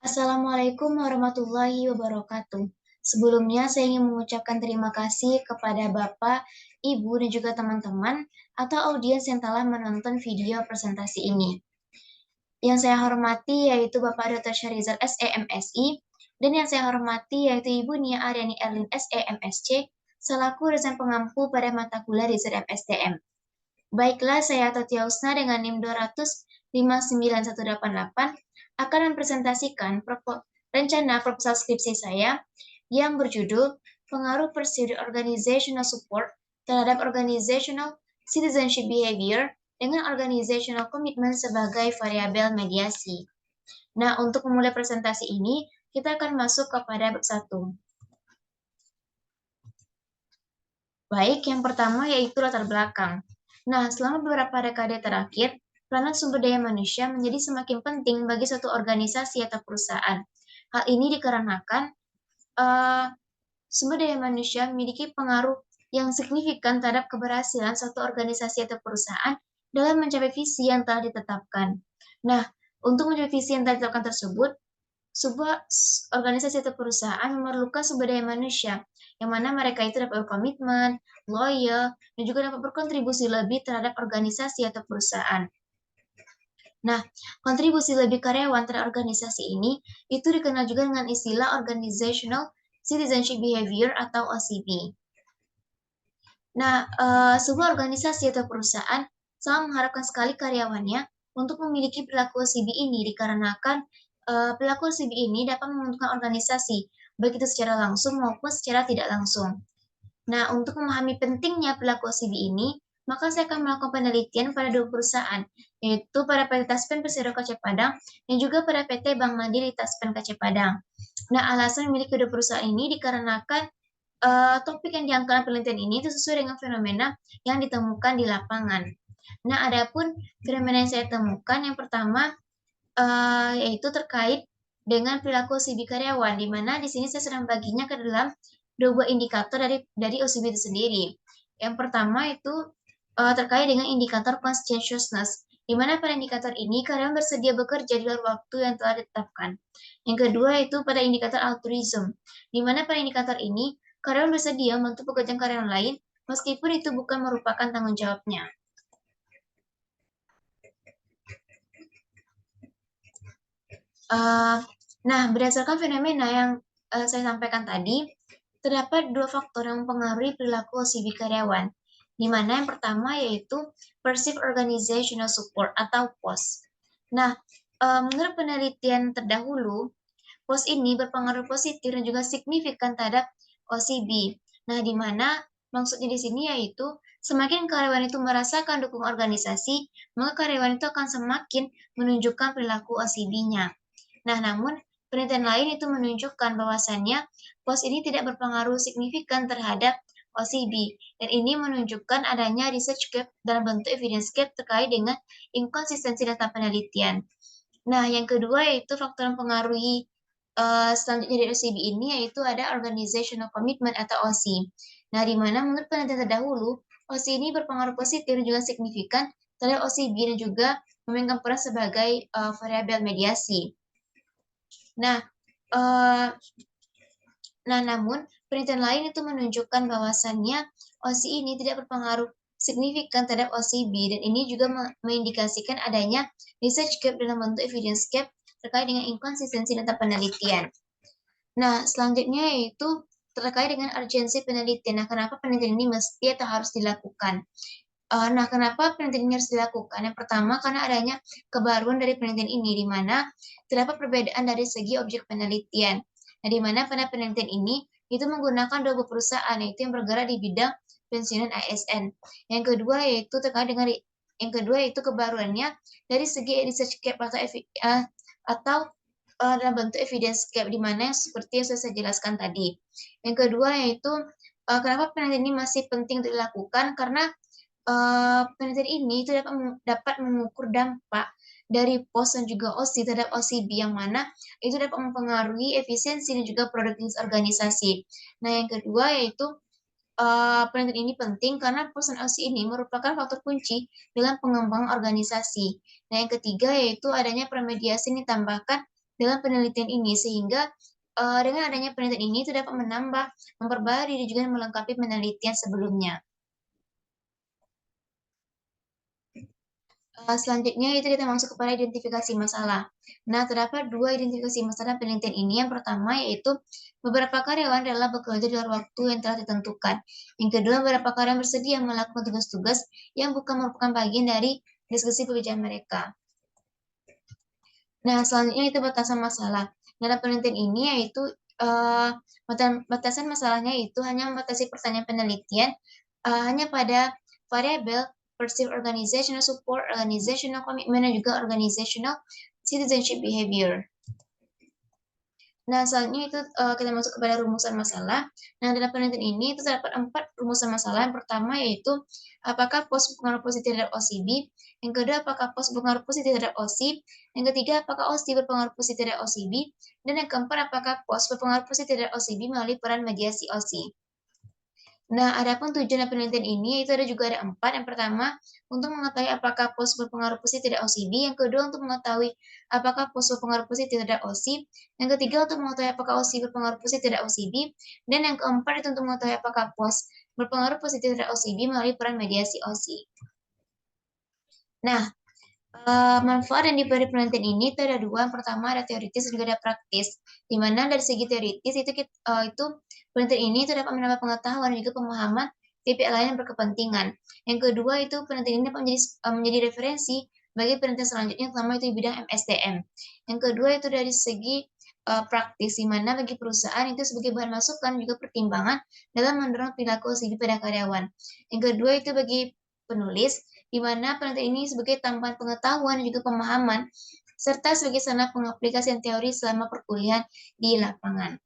Assalamualaikum warahmatullahi wabarakatuh. Sebelumnya, saya ingin mengucapkan terima kasih kepada Bapak, Ibu, dan juga teman-teman atau audiens yang telah menonton video presentasi ini. Yang saya hormati yaitu Bapak Dr. Syarizal SEMSI, dan yang saya hormati yaitu Ibu Nia Aryani Erlin SEMSC, selaku dosen pengampu pada mata kuliah di STM. Baiklah, saya Tati Ausna dengan NIM 200-59188 akan mempresentasikan rencana proposal skripsi saya yang berjudul Pengaruh Prosedur Organizational Support terhadap Organizational Citizenship Behavior dengan Organizational Commitment sebagai variabel mediasi. Nah, untuk memulai presentasi ini, kita akan masuk kepada bab 1. Baik, yang pertama yaitu latar belakang. Nah, selama beberapa dekade terakhir, peranan sumber daya manusia menjadi semakin penting bagi suatu organisasi atau perusahaan. Hal ini dikarenakan sumber daya manusia memiliki pengaruh yang signifikan terhadap keberhasilan suatu organisasi atau perusahaan dalam mencapai visi yang telah ditetapkan. Nah, untuk mencapai visi yang telah ditetapkan tersebut, sebuah organisasi atau perusahaan memerlukan sumber daya manusia, yang mana mereka itu dapat berkomitmen, loyal, dan juga dapat berkontribusi lebih terhadap organisasi atau perusahaan. Nah, kontribusi lebih karyawan terhadap organisasi ini itu dikenal juga dengan istilah Organizational Citizenship Behavior atau OCB. Nah, sebuah organisasi atau perusahaan sangat mengharapkan sekali karyawannya untuk memiliki perilaku OCB ini dikarenakan perilaku OCB ini dapat menguntungkan organisasi, baik itu secara langsung maupun secara tidak langsung. Nah, untuk memahami pentingnya perilaku OCB ini, maka saya akan melakukan penelitian pada 2 perusahaan, yaitu pada PT Taspen Persero KC Padang dan juga pada PT Bank Mandiri Taspen KC Padang. Nah, alasan memiliki kedua perusahaan ini dikarenakan topik yang diangkat penelitian ini itu sesuai dengan fenomena yang ditemukan di lapangan. Nah, adapun fenomena yang saya temukan yang pertama yaitu terkait dengan perilaku OCB karyawan, di mana di sini saya sedang baginya ke dalam dua buah indikator dari OCB itu sendiri. Yang pertama itu terkait dengan indikator conscientiousness, di mana pada indikator ini karyawan bersedia bekerja di luar waktu yang telah ditetapkan. Yang kedua itu pada indikator altruism, di mana pada indikator ini karyawan bersedia membantu pekerjaan karyawan lain meskipun itu bukan merupakan tanggung jawabnya. Nah, berdasarkan fenomena yang saya sampaikan tadi, terdapat dua faktor yang mempengaruhi perilaku OCB karyawan, di mana yang pertama yaitu Perceived Organizational Support atau POS. Nah, menurut penelitian terdahulu, POS ini berpengaruh positif dan juga signifikan terhadap OCB. Nah, di mana maksudnya di sini yaitu semakin karyawan itu merasakan dukungan organisasi, maka karyawan itu akan semakin menunjukkan perilaku OCB-nya. Nah, namun penelitian lain itu menunjukkan bahwasannya POS ini tidak berpengaruh signifikan terhadap OCB, dan ini menunjukkan adanya research gap dalam bentuk evidence gap terkait dengan inkonsistensi data penelitian. Nah, yang kedua yaitu faktor yang mempengaruhi selanjutnya dari OCB ini yaitu ada organizational commitment atau OC. Nah, di mana menurut penelitian terdahulu, OC ini berpengaruh positif dan juga signifikan terhadap OCB dan juga memainkan peran sebagai variabel mediasi. Nah, namun penelitian lain itu menunjukkan bahwasannya OC ini tidak berpengaruh signifikan terhadap OCB, dan ini juga mengindikasikan adanya research gap dalam bentuk evidence gap terkait dengan inkonsistensi data penelitian. Nah, selanjutnya yaitu terkait dengan urgensi penelitian. Nah, kenapa penelitian ini mesti atau harus dilakukan? Nah, kenapa penelitian ini harus dilakukan? Yang pertama, karena adanya kebaruan dari penelitian ini, di mana terdapat perbedaan dari segi objek penelitian. Nah, di mana pada penelitian ini itu menggunakan dua perusahaan, yaitu yang bergerak di bidang pensiunan ASN. Yang kedua yaitu kebaruannya dari segi research gap atau dalam bentuk evidence gap, di mana seperti yang saya jelaskan tadi. Yang kedua yaitu kenapa penelitian ini masih penting untuk dilakukan, karena penelitian ini itu dapat mengukur dampak dari POS dan juga OC terhadap OCB, yang mana itu dapat mempengaruhi efisiensi dan juga produktivitas organisasi. Nah, yang kedua yaitu penelitian ini penting karena POS dan OC ini merupakan faktor kunci dalam pengembangan organisasi. Nah, yang ketiga yaitu adanya premediasi yang ditambahkan dalam penelitian ini, sehingga dengan adanya penelitian ini itu dapat menambah, memperbarui dan juga melengkapi penelitian sebelumnya. Selanjutnya itu kita masuk kepada identifikasi masalah. Nah, terdapat dua identifikasi masalah penelitian ini. Yang pertama yaitu beberapa karyawan rela bekerja di luar waktu yang telah ditentukan. Yang kedua, beberapa karyawan bersedia melakukan tugas-tugas yang bukan merupakan bagian dari diskusi pekerjaan mereka. Nah, selanjutnya itu batasan masalah. Dalam penelitian ini yaitu batasan masalahnya itu hanya membatasi pertanyaan penelitian hanya pada variabel perceived organizational support, organizational commitment, dan juga organizational citizenship behavior. Nah, selanjutnya itu kita masuk kepada rumusan masalah. Nah, dalam penelitian ini itu terdapat 4 rumusan masalah. Yang pertama yaitu apakah pos berpengaruh positif terhadap OCB? Yang kedua, apakah pos berpengaruh positif terhadap OSIP? Yang ketiga, apakah OSIP berpengaruh positif terhadap OCB? Dan yang keempat, apakah pos berpengaruh positif terhadap OCB melalui peran mediasi OSI? Nah, adapun tujuan penelitian ini itu ada 4. Yang pertama, untuk mengetahui apakah pos berpengaruh positif terhadap OCB. Yang kedua, untuk mengetahui apakah pos berpengaruh positif terhadap OSIP. Yang ketiga, untuk mengetahui apakah OSIP berpengaruh positif terhadap OCB. Dan yang keempat, itu untuk mengetahui apakah pos berpengaruh positif terhadap OCB melalui peran mediasi OSI. Nah, manfaat yang diberi penelitian ini itu ada 2. Yang pertama ada teoritis dan juga ada praktis. Di mana dari segi teoritis itu penelitian ini itu dapat menambah pengetahuan dan juga pemahaman pihak lain yang berkepentingan. Yang kedua itu penelitian ini dapat menjadi referensi bagi penelitian selanjutnya, terutama itu di bidang MSDM. Yang kedua itu dari segi praktis, di mana bagi perusahaan itu sebagai bahan masukan juga pertimbangan dalam mendorong perilaku OCB pada karyawan. Yang kedua itu bagi penulis, di mana penelitian ini sebagai tambahan pengetahuan dan juga pemahaman, serta sebagai sarana pengaplikasian teori selama perkuliahan di lapangan.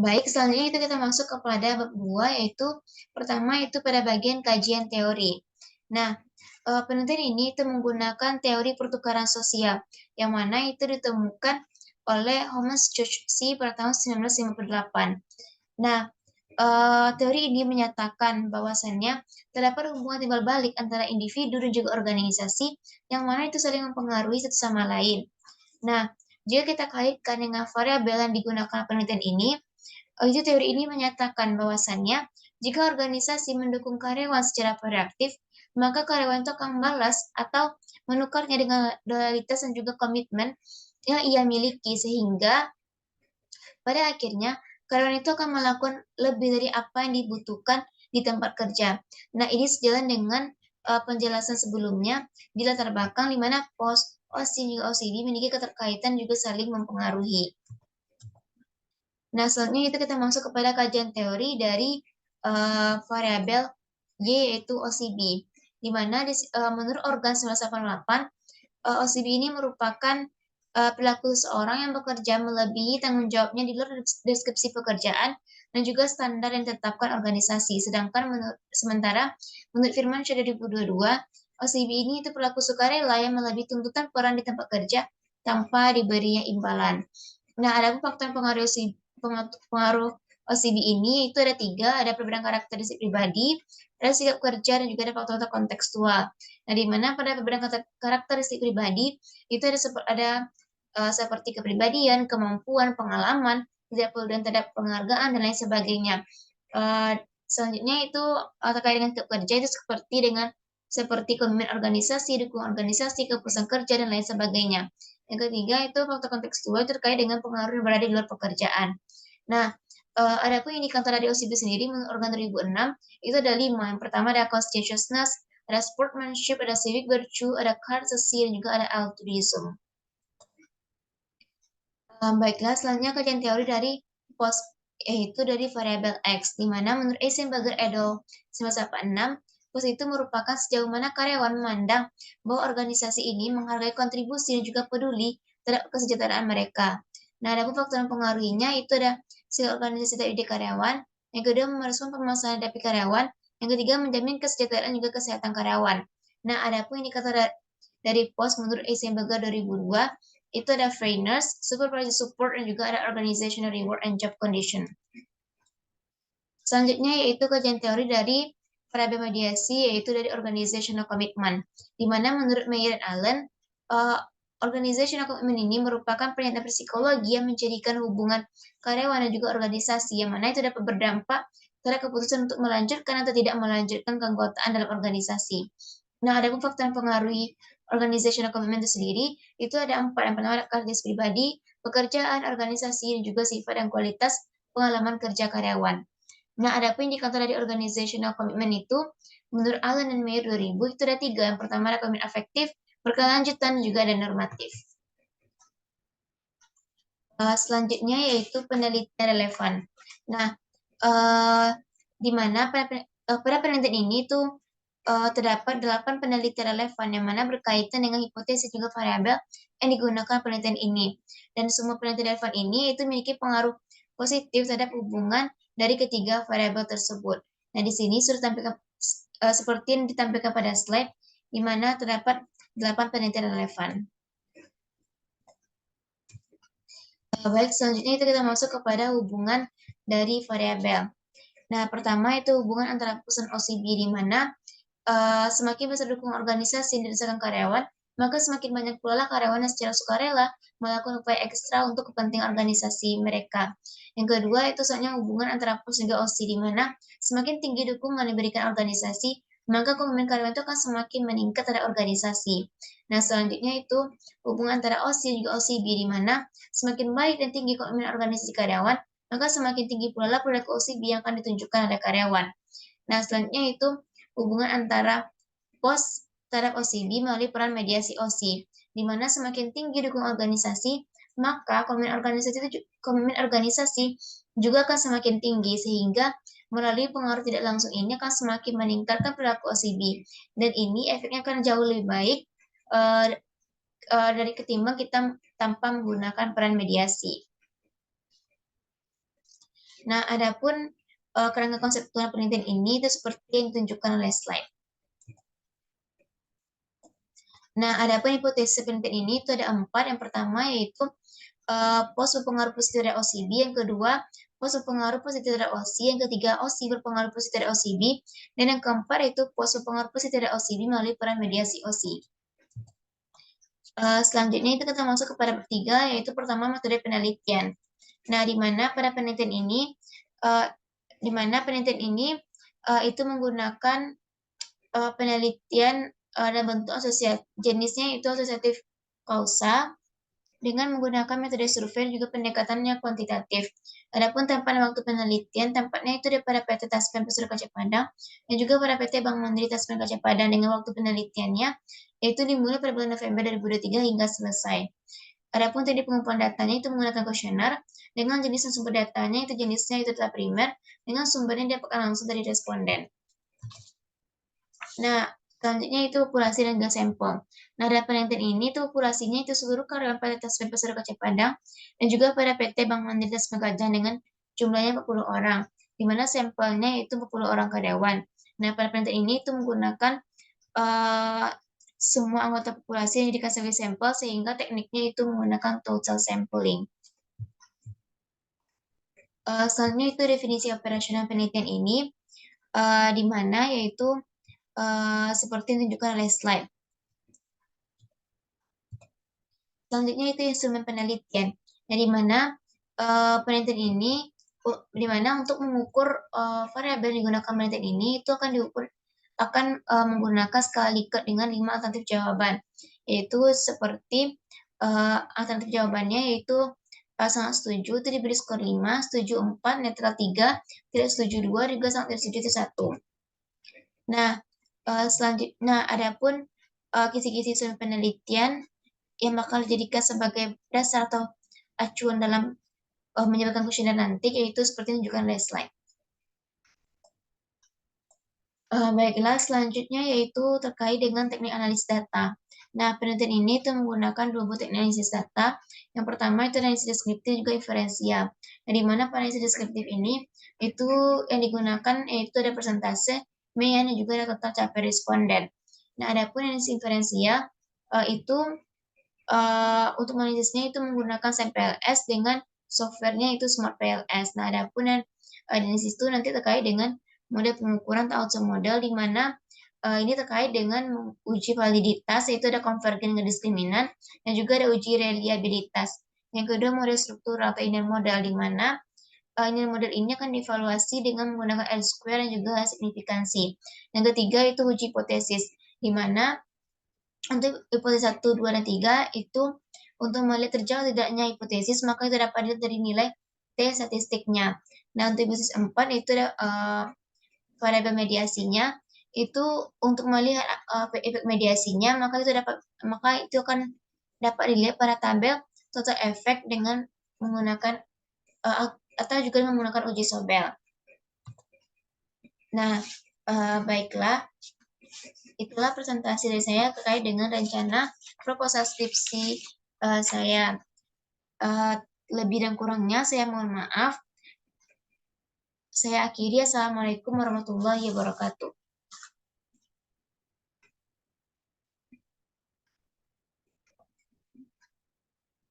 Baik, selanjutnya itu kita masuk kepada bab 2, yaitu pertama itu pada bagian kajian teori. Nah, penelitian ini itu menggunakan teori pertukaran sosial, yang mana itu ditemukan oleh Thomas Church pada tahun 1958. Nah, teori ini menyatakan bahwasannya terdapat hubungan timbal balik antara individu dan juga organisasi yang mana itu saling mempengaruhi satu sama lain. Nah, jika kita kaitkan dengan variabel yang digunakan penelitian ini, itu teori ini menyatakan bahwasannya jika organisasi mendukung karyawan secara proaktif, maka karyawan itu akan membalas atau menukarnya dengan loyalitas dan juga komitmen yang ia miliki, sehingga pada akhirnya karyawan itu akan melakukan lebih dari apa yang dibutuhkan di tempat kerja. Nah, ini sejalan dengan penjelasan sebelumnya di latar belakang di mana pos, OSI, juga OCD memiliki keterkaitan juga saling mempengaruhi. Nah, selanjutnya itu kita masuk kepada kajian teori dari variabel Y, yaitu OCB. Di mana menurut Organ 1988, OCB ini merupakan perilaku seseorang yang bekerja melebihi tanggung jawabnya di luar deskripsi pekerjaan dan juga standar yang ditetapkan organisasi. Sementara menurut Firmansyah 2022, OCB ini itu perilaku sukarela yang melebihi tuntutan peran di tempat kerja tanpa diberinya imbalan. Nah, ada faktor pengaruh OCD ini itu ada 3, ada perbedaan karakteristik pribadi, ada sikap kerja, dan juga ada faktor-faktor kontekstual. Nah, di mana pada perbedaan karakteristik pribadi itu ada seperti kepribadian, kemampuan, pengalaman, tidak perlu dan terhadap penghargaan, dan lain sebagainya. Selanjutnya itu terkait dengan sikap kerja itu seperti komitmen organisasi, dukungan organisasi, keputusan kerja, dan lain sebagainya. Yang ketiga itu faktor kontekstual terkait dengan pengaruh yang berada di luar pekerjaan. Nah, adapun indikator dari OCB sendiri menurut Organ 2006 itu ada 5. Yang pertama ada conscientiousness, ada sportsmanship, ada civic virtue, ada courtesy, dan juga ada altruism. Baiklah, selanjutnya kajian teori dari POS, yaitu dari variabel X, di mana menurut Eisenberger et al. 1986, POS itu merupakan sejauh mana karyawan memandang bahwa organisasi ini menghargai kontribusi dan juga peduli terhadap kesejahteraan mereka. Nah, ada faktor yang mempengaruhinya itu ada sikap organisasi dari karyawan, yang kedua merespon permasalahan dari karyawan, yang ketiga menjamin kesejahteraan juga kesehatan karyawan. Nah, ada pun indikator dari POS menurut Eisenberger 2002, itu ada fairness, supervisor support, dan juga ada organizational reward and job condition. Selanjutnya yaitu kajian teori dari variabel mediasi, yaitu dari organizational commitment, di mana menurut Meyer dan Allen, organizational commitment ini merupakan pernyataan psikologi yang menjadikan hubungan karyawan dan juga organisasi, yang mana itu dapat berdampak terhadap keputusan untuk melanjutkan atau tidak melanjutkan keanggotaan dalam organisasi. Nah, adapun faktor yang mempengaruhi organizational commitment itu sendiri, itu ada 4. Yang pertama ada karakteristik pribadi, pekerjaan, organisasi, dan juga sifat dan kualitas pengalaman kerja karyawan. Nah, adapun indikator dari organizational commitment itu, menurut Allen dan Mayer 2000, itu ada 3. Yang pertama ada komitmen afektif, berkelanjutan, juga ada normatif. Selanjutnya yaitu penelitian relevan. Nah, di mana pada penelitian ini tuh terdapat 8 penelitian relevan yang mana berkaitan dengan hipotesis juga variabel yang digunakan penelitian ini. Dan semua penelitian relevan ini itu memiliki pengaruh positif terhadap hubungan dari ketiga variabel tersebut. Nah, di sini sudah tampilkan seperti yang ditampilkan pada slide, di mana terdapat 8 penelitian relevan. Baik, selanjutnya itu kita masuk kepada hubungan dari variabel. Nah, pertama itu hubungan antara perusahaan OCB, di mana semakin besar dukungan organisasi yang dirasakan karyawan, maka semakin banyak pula karyawan yang secara sukarela melakukan upaya ekstra untuk kepentingan organisasi mereka. Yang kedua itu soalnya hubungan antara perusahaan dan OC, di mana semakin tinggi dukungan yang diberikan organisasi, maka komitmen karyawan itu akan semakin meningkat terhadap organisasi. Nah, selanjutnya itu hubungan antara OC dan juga OCB, di mana semakin baik dan tinggi komitmen organisasi karyawan, maka semakin tinggi pula perilaku OCB yang akan ditunjukkan oleh karyawan. Nah, selanjutnya itu hubungan antara pos terhadap OCB melalui peran mediasi OC, di mana semakin tinggi dukungan organisasi, maka komitmen organisasi juga akan semakin tinggi, sehingga melalui pengaruh tidak langsung ini akan semakin meningkatkan perilaku OCB, dan ini efeknya akan jauh lebih baik dari ketimbang kita tanpa menggunakan peran mediasi. Nah, adapun kerangka konseptual penelitian ini itu seperti yang ditunjukkan oleh slide. Nah, adapun hipotesis penelitian ini itu ada 4. Yang pertama yaitu pos berpengaruh positif terhadap OCB, yang kedua pos berpengaruh positif terhadap OC, yang ketiga OC berpengaruh positif terhadap OCB, dan yang keempat yaitu pos berpengaruh positif terhadap OCB melalui peran mediasi OC. Selanjutnya itu kita masuk kepada bertiga, yaitu pertama metode penelitian. Nah, di mana pada penelitian ini itu menggunakan penelitian dan bentuk asosiatif, jenisnya itu asosiatif kausa, dengan menggunakan metode survei dan juga pendekatannya kuantitatif. Adapun tamparan waktu penelitian, tampaknya itu pada PT Taspen Pesura Kaca Padang dan juga pada PT Bank Mandiri Taspen Kaca Padang, dengan waktu penelitiannya yaitu dimulai pada bulan November 2023 hingga selesai. Adapun teknik pengumpulan datanya itu menggunakan kuesioner dengan jenis sumber datanya itu jenisnya itu data primer dengan sumbernya didapatkan langsung dari responden. Nah, selanjutnya itu populasi dan juga sampel. Nah, dalam penelitian ini itu populasinya itu seluruh karyawan PT Taspen Pesura Kaca Padang dan juga pada PT Bank Mandiri Taspen Kaca dengan jumlahnya 40 orang, di mana sampelnya itu 40 orang karyawan. Nah, pada penelitian ini itu menggunakan semua anggota populasi yang dikasih sebagai sampel, sehingga tekniknya itu menggunakan total sampling. Selanjutnya itu definisi operasional penelitian ini, di mana yaitu seperti yang ditunjukkan oleh slide. Selanjutnya itu instrumen penelitian, di mana penelitian ini, di mana untuk mengukur variabel yang digunakan penelitian ini itu akan menggunakan skala Likert dengan 5 alternatif jawaban, yaitu seperti alternatif jawabannya yaitu sangat setuju itu diberi skor 5, setuju 4, netral 3, tidak setuju 2, juga sangat tidak setuju itu 1. Nah, selanjutnya adapun kisi-kisi instrumen penelitian yang bakal dijadikan sebagai dasar atau acuan dalam menyebabkan kuesioner nanti, yaitu seperti yang ditunjukkan oleh slide. Baiklah, selanjutnya yaitu terkait dengan teknik analisis data. Nah, penelitian ini itu menggunakan 2 buah teknik analisis data. Yang pertama itu analisis deskriptif juga inferensial. Nah, di mana analisis deskriptif ini itu yang digunakan yaitu ada persentase, median, dan juga ada total capaian responden. Nah, adapun analisis inferensial itu untuk analisisnya itu menggunakan SAMPLS dengan softwarenya itu Smart PLS. Nah, adapun analisis itu nanti terkait dengan model pengukuran atau outcome model, di mana Ini terkait dengan uji validitas, yaitu ada konvergen kediskriminan, dan juga ada uji reliabilitas. Yang kedua, model struktural atau inner model, di mana inner model ini akan dievaluasi dengan menggunakan L-square dan juga signifikansi. Yang ketiga itu uji hipotesis, di mana untuk hipotesis 1, 2, dan 3 itu untuk melihat terjawab tidaknya hipotesis, maka itu dapat dilihat dari nilai T statistiknya. Nah, untuk hipotesis 4 itu ada variabel mediasinya, itu untuk melihat efek mediasinya, maka itu akan dapat dilihat pada tabel total efek dengan menggunakan atau juga menggunakan uji Sobel. Nah, baiklah, itulah presentasi dari saya terkait dengan rencana proposal skripsi saya. Lebih dan kurangnya saya mohon maaf. Saya akhiri. Assalamualaikum warahmatullahi wabarakatuh.